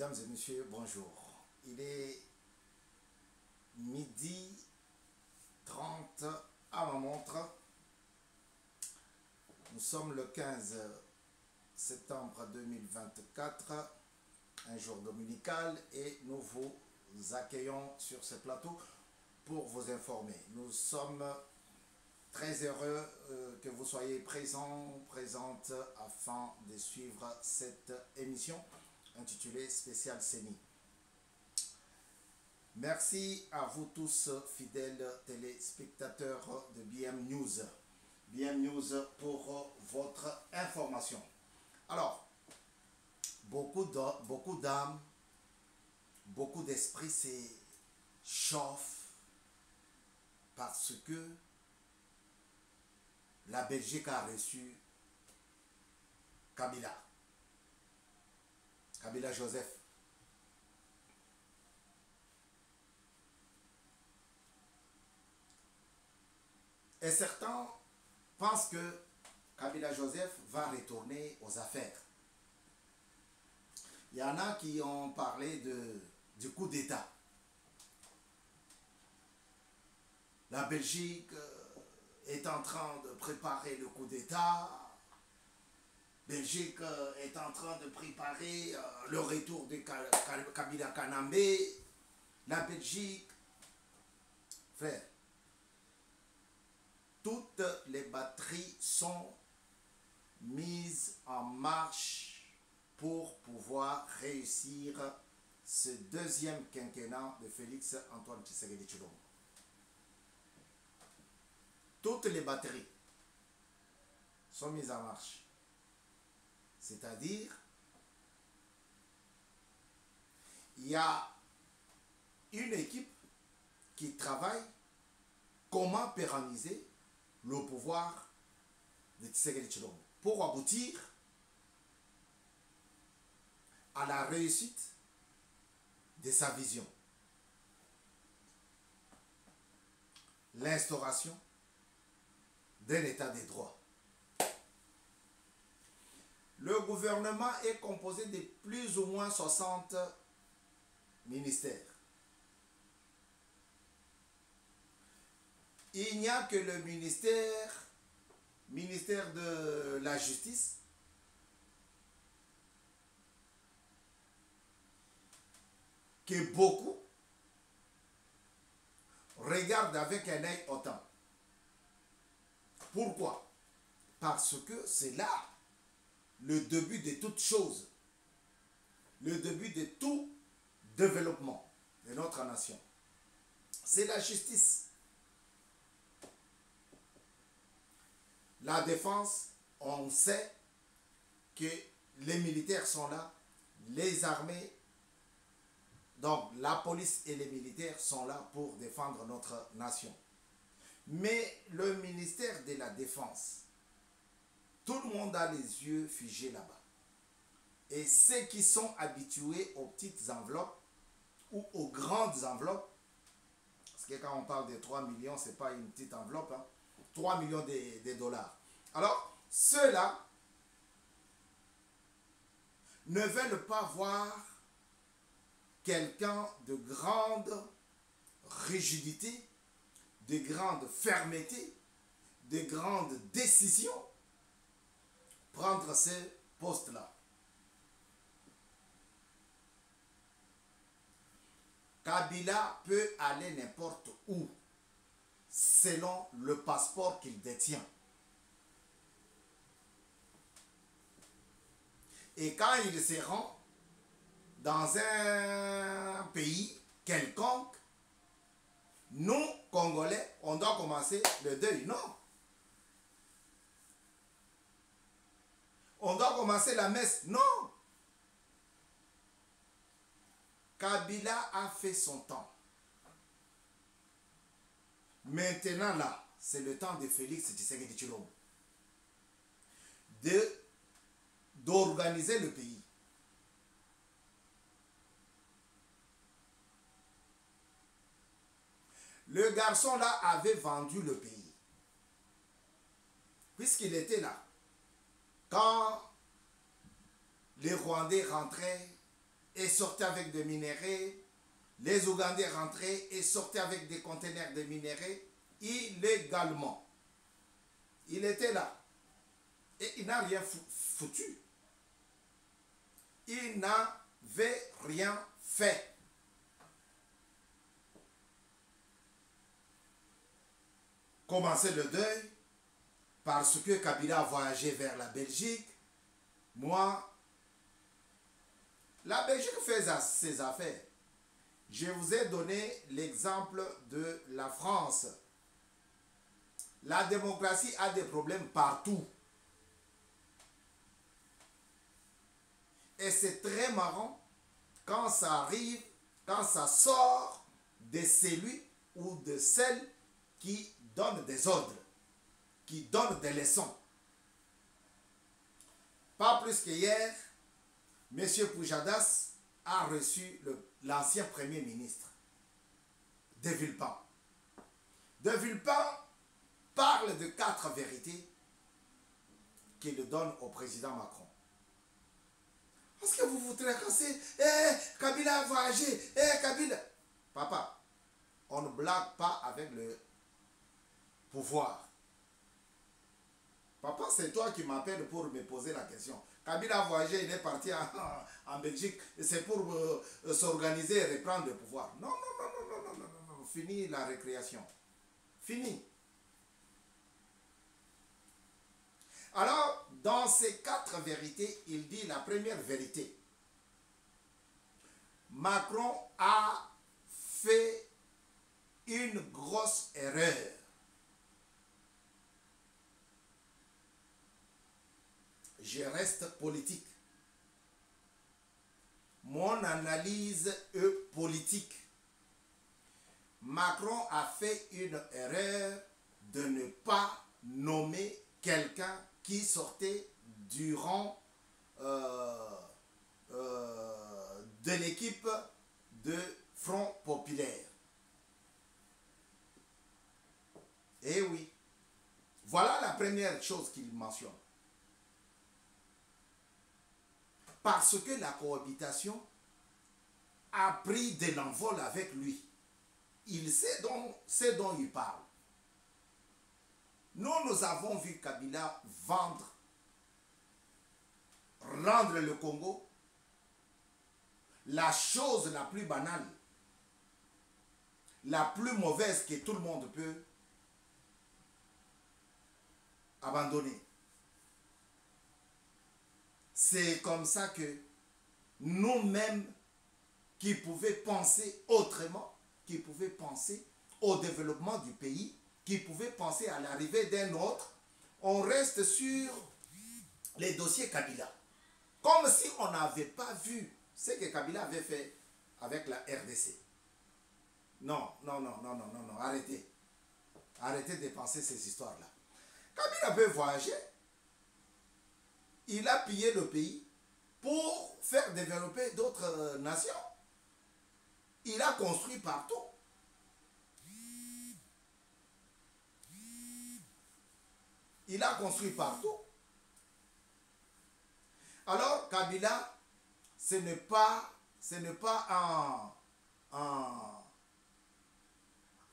Mesdames et messieurs, bonjour. Il est midi 30 à ma montre. Nous sommes le 15 septembre 2024, un jour dominical, et nous vous accueillons sur ce plateau pour vous informer. Nous sommes très heureux que vous soyez présentes afin de suivre cette émission intitulée Spécial CENI. Merci à vous tous, fidèles téléspectateurs de BM News. BM News pour votre information. Alors, beaucoup d'âmes, beaucoup d'esprits s'échauffent parce que la Belgique a reçu Kabila Joseph. Et certains pensent que Kabila Joseph va retourner aux affaires. Il y en a qui ont parlé du coup d'État. La Belgique est en train de préparer le coup d'État. Belgique est en train de préparer le retour de Kabila Kanambe. La Belgique, frère, toutes les batteries sont mises en marche pour pouvoir réussir ce deuxième quinquennat de Félix Antoine Tshisekedi Tshilombo. Toutes les batteries sont mises en marche. C'est-à-dire, il y a une équipe qui travaille comment pérenniser le pouvoir de Tshisekedi Tshilombo pour aboutir à la réussite de sa vision. L'instauration d'un état de droit. Le gouvernement est composé de plus ou moins 60 ministères. Il n'y a que le ministère de la Justice, que beaucoup regardent avec un œil hautain. Pourquoi? Parce que c'est là le début de toute chose, le début de tout développement de notre nation. C'est la justice. La défense, on sait que les militaires sont là, les armées, donc la police et les militaires sont là pour défendre notre nation. Mais le ministère de la Défense, tout le monde a les yeux figés là-bas. Et ceux qui sont habitués aux petites enveloppes ou aux grandes enveloppes, parce que quand on parle de 3 millions, ce n'est pas une petite enveloppe, hein, 3 millions de dollars. Alors, ceux-là ne veulent pas voir quelqu'un de grande rigidité, de grande fermeté, de grande décision prendre ces postes-là. Kabila peut aller n'importe où selon le passeport qu'il détient. Et quand il se rend dans un pays quelconque, nous, Congolais, on doit commencer le deuil. Non. On doit commencer la messe. Non. Kabila a fait son temps. Maintenant, là, c'est le temps de Félix Tshisekedi Tshilombo d'organiser le pays. Le garçon là avait vendu le pays. Puisqu'il était là. Quand les Rwandais rentraient et sortaient avec des minéraux. Les Ougandais rentraient et sortaient avec des conteneurs de minéraux illégalement. Il était là. Et il n'a rien foutu. Il n'avait rien fait. Commencer le deuil parce que Kabila a voyagé vers la Belgique. Moi, la Belgique fait ses affaires. Je vous ai donné l'exemple de la France. La démocratie a des problèmes partout. Et c'est très marrant quand ça arrive, quand ça sort de celui ou de celle qui donne des ordres, qui donne des leçons. Pas plus qu'hier, M. Poujadas a reçu l'ancien Premier ministre de Villepin. De Villepin parle de 4 vérités qu'il donne au président Macron. Parce que vous vous tracassez, Kabila a voyagé, Kabila. Papa, on ne blague pas avec le pouvoir. Papa, c'est toi qui m'appelles pour me poser la question. Kabila a voyagé, il est parti en Belgique, c'est pour s'organiser et reprendre le pouvoir. Non, non, non, non, non, non, non, non, fini la récréation. Fini. Alors, dans ces 4 vérités, il dit la première vérité. Macron a fait une grosse erreur. Je reste politique. Mon analyse est politique. Macron a fait une erreur de ne pas nommer quelqu'un qui sortait du rang de l'équipe de Front Populaire. Eh oui. Voilà la première chose qu'il mentionne. Parce que la cohabitation a pris de l'envol avec lui. Il sait ce dont il parle. Nous avons vu Kabila rendre le Congo la chose la plus banale, la plus mauvaise que tout le monde peut abandonner. C'est comme ça que nous-mêmes qui pouvions penser autrement, qui pouvions penser au développement du pays, qui pouvaient penser à l'arrivée d'un autre, on reste sur les dossiers Kabila. Comme si on n'avait pas vu ce que Kabila avait fait avec la RDC. Non, non, non, non, non, non, non, arrêtez. Arrêtez de penser ces histoires-là. Kabila peut voyager. Il a pillé le pays pour faire développer d'autres nations. Il a construit partout. Il a construit partout. Alors, Kabila, ce n'est pas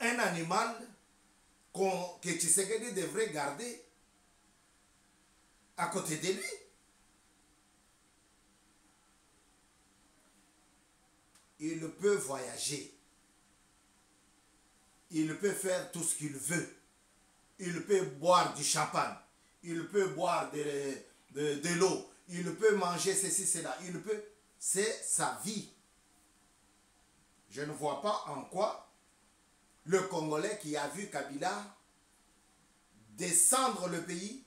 un animal que Tshisekedi devrait garder à côté de lui. Il peut voyager. Il peut faire tout ce qu'il veut. Il peut boire du champagne. Il peut boire de l'eau. Il peut manger ceci, cela. Il peut... C'est sa vie. Je ne vois pas en quoi le Congolais qui a vu Kabila descendre le pays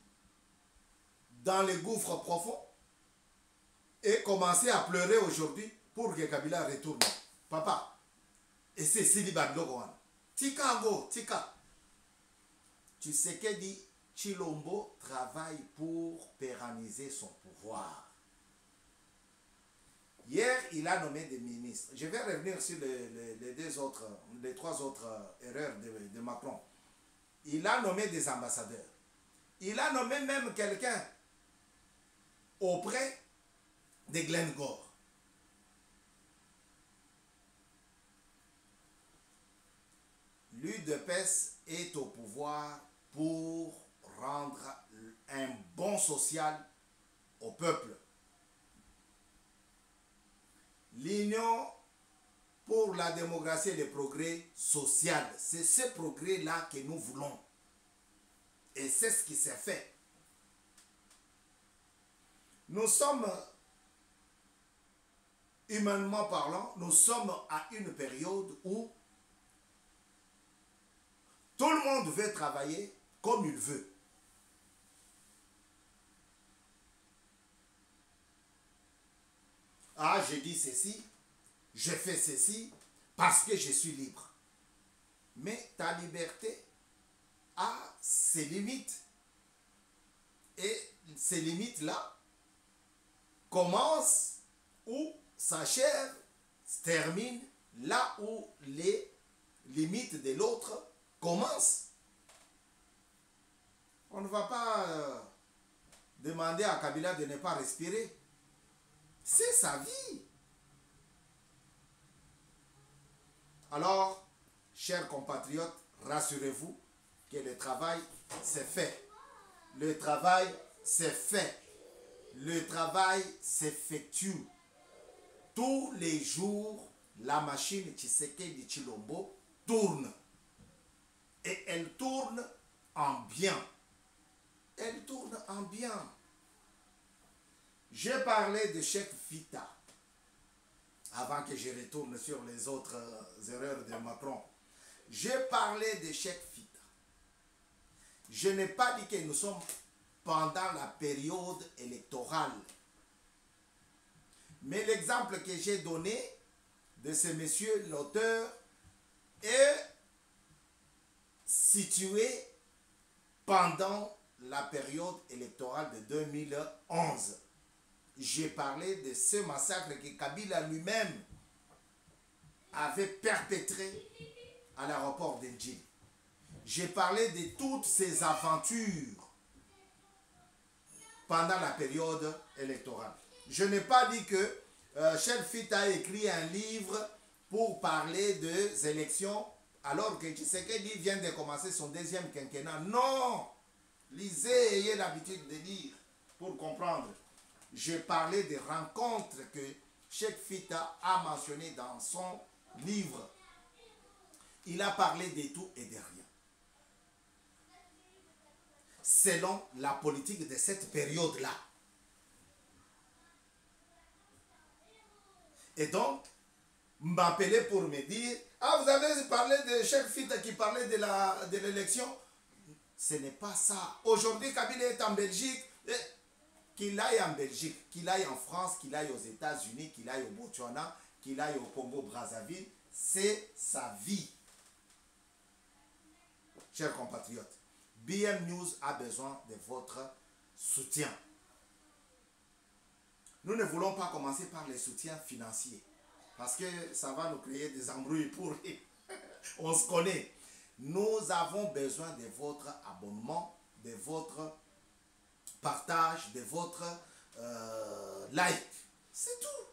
dans les gouffres profonds et commencer à pleurer aujourd'hui pour que Kabila retourne. Papa, et c'est Siliba Blogoan. Tika Ngo, Tika. Tu sais que dit Chilombo travaille pour pérenniser son pouvoir. Hier, il a nommé des ministres. Je vais revenir sur les 3 autres erreurs de Macron. Il a nommé des ambassadeurs. Il a nommé même quelqu'un auprès de Glenn Gore. l'UDPS est au pouvoir pour rendre un bon social au peuple. L'Union pour la démocratie et le progrès social, c'est ce progrès-là que nous voulons. Et c'est ce qui s'est fait. Nous sommes, humainement parlant, nous sommes à une période où tout le monde veut travailler comme il veut. Ah, je dis ceci, je fais ceci parce que je suis libre. Mais ta liberté a ses limites. Et ces limites-là commencent où s'achèvent, se terminent là où les limites de l'autre commencent. On ne va pas demander à Kabila de ne pas respirer. C'est sa vie. Alors, chers compatriotes, rassurez-vous que le travail c'est fait. Le travail c'est fait. Le travail s'effectue. Tous les jours, la machine Tshisekedi Tshilombo tourne. Et elle tourne en bien. Elle tourne en bien. J'ai parlé de Cheikh Fita avant que je retourne sur les autres erreurs de Macron. J'ai parlé de Cheikh Fita. Je n'ai pas dit que nous sommes pendant la période électorale. Mais l'exemple que j'ai donné de ce monsieur, l'auteur, est situé pendant la période électorale de 2011. J'ai parlé de ce massacre que Kabila lui-même avait perpétré à l'aéroport d'Enjil. J'ai parlé de toutes ces aventures pendant la période électorale. Je n'ai pas dit que Cheikh Fita a écrit un livre pour parler des élections alors que Tshisekedi vient de commencer son deuxième quinquennat. Non! Lisez, ayez l'habitude de lire pour comprendre. J'ai parlé des rencontres que Cheikh Fita a mentionnées dans son livre. Il a parlé de tout et de rien. Selon la politique de cette période-là. Et donc, m'appeler pour me dire, ah, vous avez parlé de Cheikh Fita qui parlait de l'élection. Ce n'est pas ça. Aujourd'hui, Kabila est en Belgique. Qu'il aille en Belgique, qu'il aille en France, qu'il aille aux États-Unis, qu'il aille au Botswana, qu'il aille au Congo-Brazzaville, c'est sa vie. Chers compatriotes, BM News a besoin de votre soutien. Nous ne voulons pas commencer par les soutiens financiers, parce que ça va nous créer des embrouilles pourries. On se connaît. Nous avons besoin de votre abonnement, de votre partage, de votre like. C'est tout.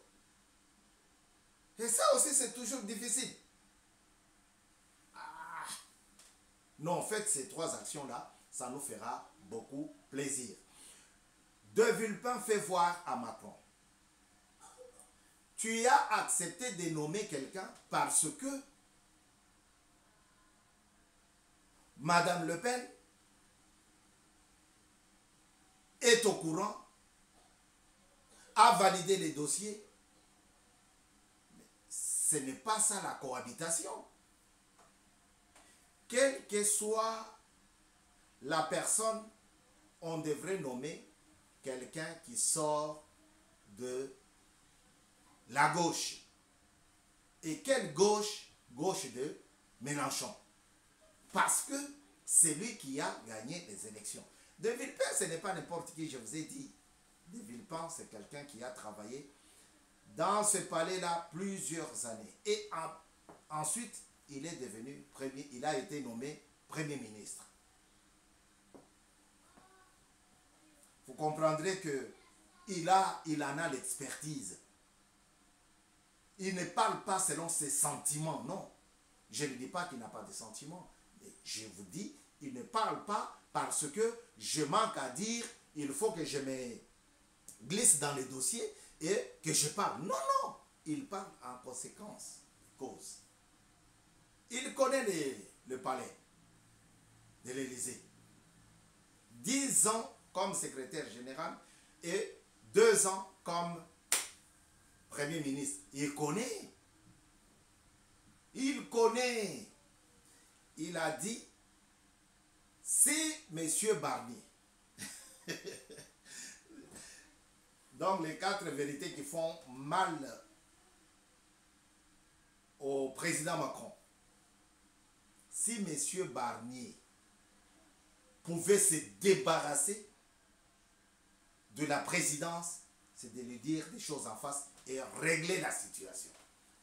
Et ça aussi, c'est toujours difficile. Ah. Non, en fait, ces trois actions-là, ça nous fera beaucoup plaisir. De Villepin fait voir à Macron. Tu as accepté de nommer quelqu'un parce que Madame Le Pen est au courant, a validé les dossiers. Ce n'est pas ça la cohabitation. Quelle que soit la personne, on devrait nommer quelqu'un qui sort de la gauche. Et quelle gauche? Gauche de Mélenchon. Parce que c'est lui qui a gagné les élections. De Villepin, ce n'est pas n'importe qui, je vous ai dit. De Villepin, c'est quelqu'un qui a travaillé dans ce palais-là plusieurs années. Et ensuite, il est devenu il a été nommé Premier ministre. Vous comprendrez que il en a l'expertise. Il ne parle pas selon ses sentiments, non. Je ne dis pas qu'il n'a pas de sentiments. Mais je vous dis, il ne parle pas parce que je manque à dire, il faut que je me glisse dans les dossiers et que je parle. Non, non, il parle en conséquence, cause. Il connaît le palais de l'Élysée. 10 ans comme secrétaire général et 2 ans comme Premier ministre. Il connaît. Il connaît. Il a dit, si M. Barnier, donc les 4 vérités qui font mal au président Macron, si M. Barnier pouvait se débarrasser de la présidence, c'est de lui dire des choses en face et régler la situation.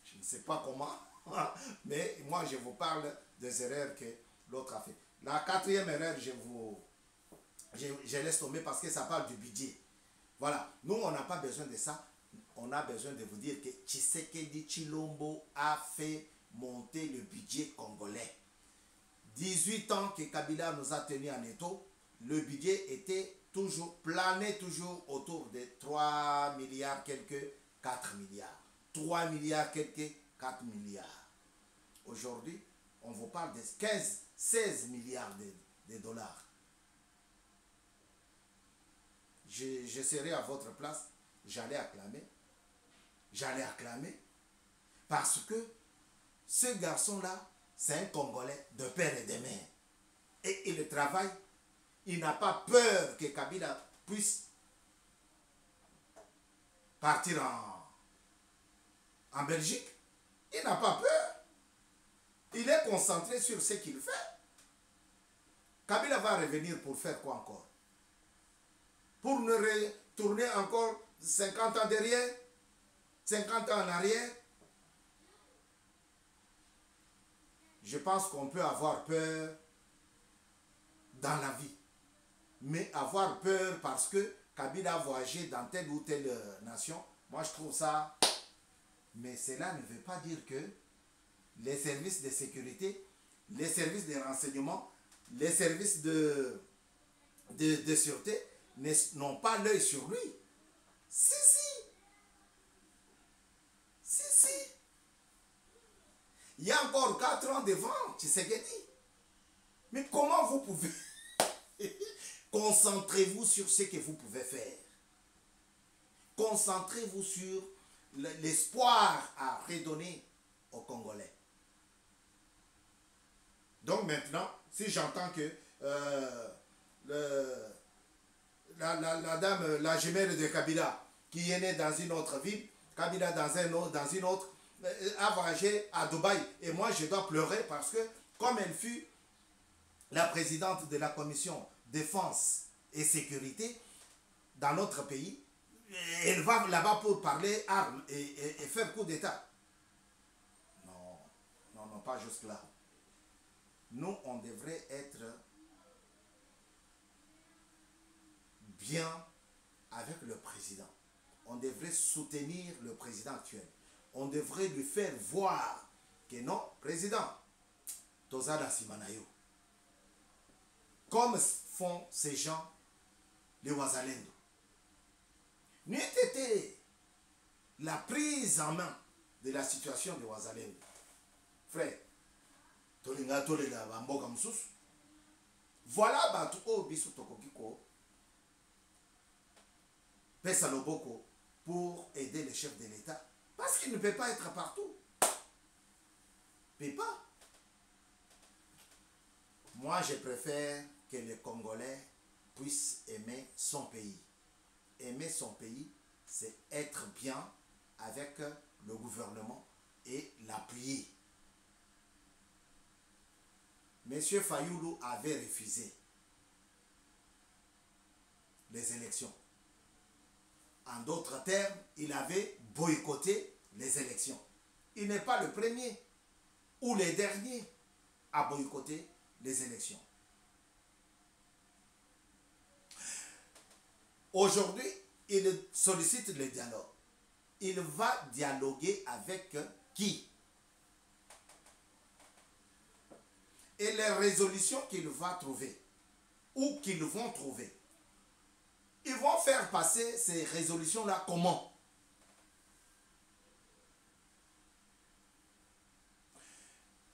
Je ne sais pas comment, mais moi je vous parle des erreurs que l'autre a fait. La 4e erreur, je laisse tomber parce que ça parle du budget. Voilà, nous on n'a pas besoin de ça. On a besoin de vous dire que Tshisekedi Tshilombo a fait monter le budget congolais. 18 ans que Kabila nous a tenus en étau, le budget était toujours, planait toujours autour de 3 milliards, quelques 4 milliards. 3 milliards, quelques 4 milliards. Aujourd'hui, on vous parle de 16 milliards de dollars. Je serais à votre place, j'allais acclamer. J'allais acclamer. Parce que ce garçon-là, c'est un Congolais de père et de mère. Et il travaille. Il n'a pas peur que Kabila puisse partir en Belgique. Il n'a pas peur. Il est concentré sur ce qu'il fait. Kabila va revenir pour faire quoi encore? Pour nous retourner encore 50 ans derrière, 50 ans en arrière. Je pense qu'on peut avoir peur dans la vie. Mais avoir peur parce que Kabila a voyagé dans telle ou telle nation, moi je trouve ça... Mais cela ne veut pas dire que les services de sécurité, les services de renseignement, les services de sûreté n'ont pas l'œil sur lui. Si, si. Si, si. Il y a encore 4 ans devant, Tshisekedi. Mais comment vous pouvez... Concentrez-vous sur ce que vous pouvez faire. Concentrez-vous sur l'espoir à redonner aux Congolais. Donc maintenant, si j'entends que la dame, la jumelle de Kabila, qui est née dans une autre ville, Kabila dans une autre, a voyagé à Dubaï. Et moi, je dois pleurer parce que, comme elle fut la présidente de la commission défense et sécurité dans notre pays, elle va là-bas pour parler armes et faire coup d'État. Non, non, non, pas jusque là. Nous, on devrait être bien avec le président. On devrait soutenir le président actuel. On devrait lui faire voir que non, président, Tozada Simanayo. Comme font ces gens, les Wazalendo. N'eût été la prise en main de la situation de Wazalendo. Frère, tolinga tolela bamboka mususu. Voilà batu o biso tokokiko. Pesa loboko pour aider le chef de l'État. Parce qu'il ne peut pas être partout. Il ne peut pas. Moi, je préfère que les Congolais puissent aimer son pays. Aimer son pays, c'est être bien avec le gouvernement et l'appuyer. Monsieur Fayoulou avait refusé les élections. En d'autres termes, il avait boycotté les élections. Il n'est pas le premier ou le dernier à boycotter les élections. Aujourd'hui, il sollicite le dialogue. Il va dialoguer avec qui? Et les résolutions qu'il va trouver, ou qu'ils vont trouver, ils vont faire passer ces résolutions-là comment?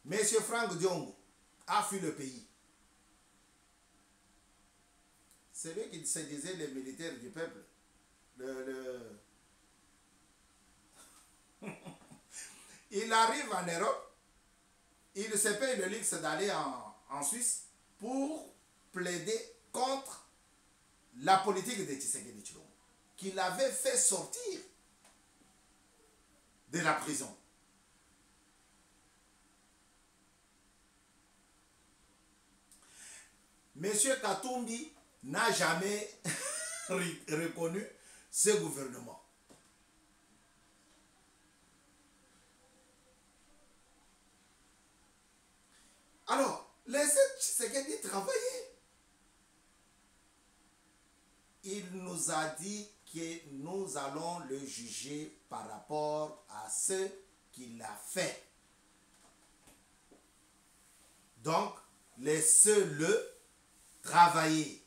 Monsieur Franck Diongo a fui le pays. C'est lui qui se disait les militaires du peuple. Il arrive en Europe, il se paye le luxe d'aller en Suisse pour plaider contre la politique de Tshisekedi Tshilombo, qu'il avait fait sortir de la prison. Monsieur Katumbi n'a jamais reconnu ce gouvernement. Alors, laissez Tshisekedi travailler. Il nous a dit que nous allons le juger par rapport à ce qu'il a fait. Donc, laissez-le travailler.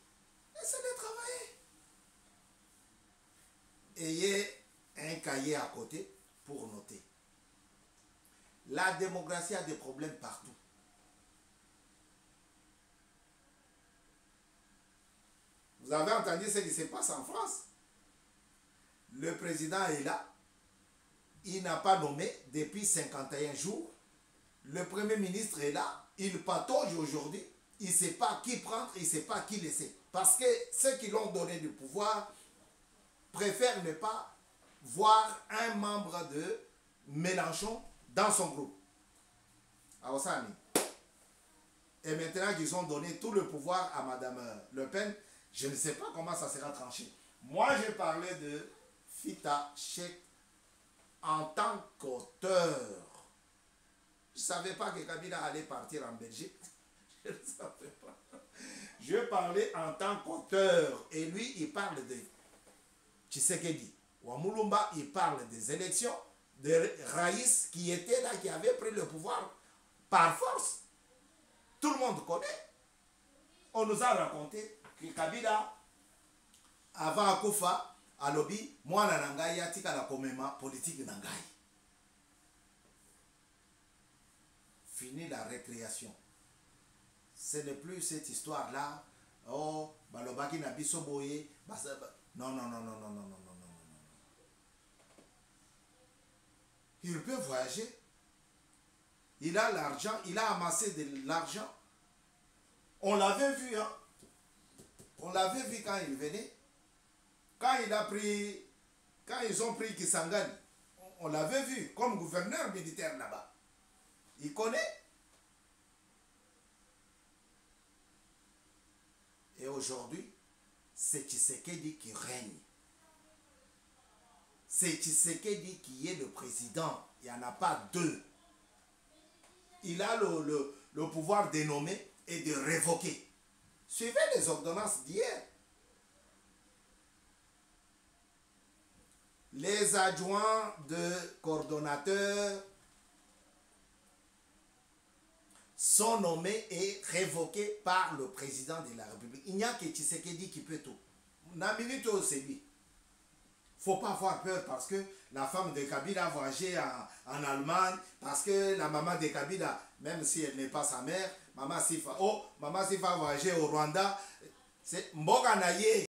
Laissez-le travailler. Ayez un cahier à côté pour noter. La démocratie a des problèmes partout. Vous avez entendu ce qui se passe en France? Le président est là. Il n'a pas nommé depuis 51 jours. Le premier ministre est là. Il patauge aujourd'hui. Il ne sait pas qui prendre, il ne sait pas qui laisser. Parce que ceux qui l'ont donné du pouvoir préfèrent ne pas voir un membre de Mélenchon dans son groupe. Aosani. Et maintenant qu'ils ont donné tout le pouvoir à Madame Le Pen, je ne sais pas comment ça sera tranché. Moi, j'ai parlé de Fita Cheikh en tant qu'auteur. Je ne savais pas que Kabila allait partir en Belgique. Je ne savais pas. Je parlais en tant qu'auteur. Et lui, il parle de Tshisekedi. Wamulumba, il parle des élections de Raïs qui était là, qui avait pris le pouvoir par force. Tout le monde connaît. On nous a raconté que Kabila, avant Akoufa, à lobby, moi, Nangai, Yatika, la comméma politique Nangai. Fini la récréation. Ce n'est plus cette histoire-là. Oh, Balobaki Nabiso Boye. Non, non, non, non, non, non, non, non, non, non. Il peut voyager. Il a l'argent, il a amassé de l'argent. On l'avait vu, hein. On l'avait vu quand il venait. Quand il a pris, quand ils ont pris Kisangani, on l'avait vu comme gouverneur militaire là-bas. Il connaît. Et aujourd'hui, c'est Tshisekedi qui règne. C'est Tshisekedi qui est le président. Il n'y en a pas deux. Il a le pouvoir de nommer et de révoquer. Suivez les ordonnances d'hier. Les adjoints de coordonnateurs sont nommés et révoqués par le président de la République. Il n'y a que Tshisekedi qui peut tout. Naminito, c'est lui. Il ne faut pas avoir peur parce que la femme de Kabila a voyagé en Allemagne, parce que la maman de Kabila, même si elle n'est pas sa mère, Maman Sifa a voyagé au Rwanda. C'est Mboga Naye.